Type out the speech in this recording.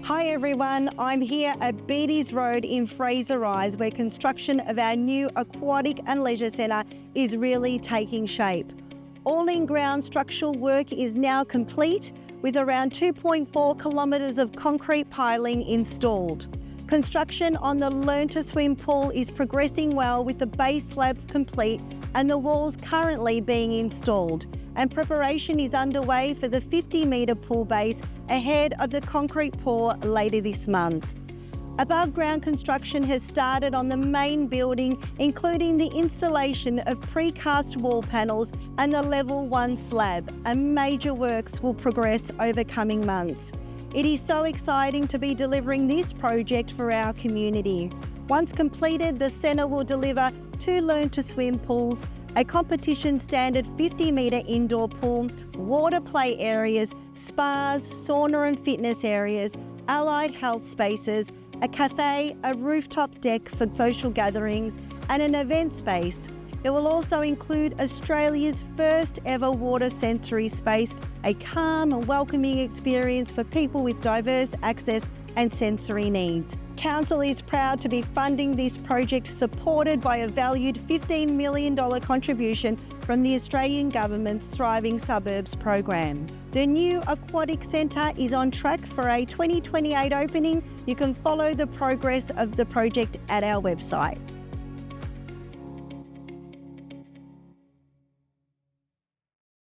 Hi everyone, I'm here at Beatties Road in Fraser Rise, where construction of our new Aquatic and Leisure Centre is really taking shape. All in-ground structural work is now complete, with around 2.4 kilometres of concrete piling installed. Construction on the Learn to Swim pool is progressing well, with the base slab complete and the walls currently being installed, and preparation is underway for the 50-metre pool base ahead of the concrete pour later this month. Above ground construction has started on the main building, including the installation of precast wall panels and the level 1 slab, and major works will progress over coming months. It is so exciting to be delivering this project for our community. Once completed, the centre will deliver 2 Learn to Swim pools, a competition standard 50-metre indoor pool, water play areas, spas, sauna and fitness areas, allied health spaces, a cafe, a rooftop deck for social gatherings, and an event space. It will also include Australia's first ever water sensory space, a calm and welcoming experience for people with diverse access and sensory needs. Council is proud to be funding this project, supported by a valued $15 million contribution from the Australian Government's Thriving Suburbs Program. The new Aquatic Centre is on track for a 2028 opening. You can follow the progress of the project at our website.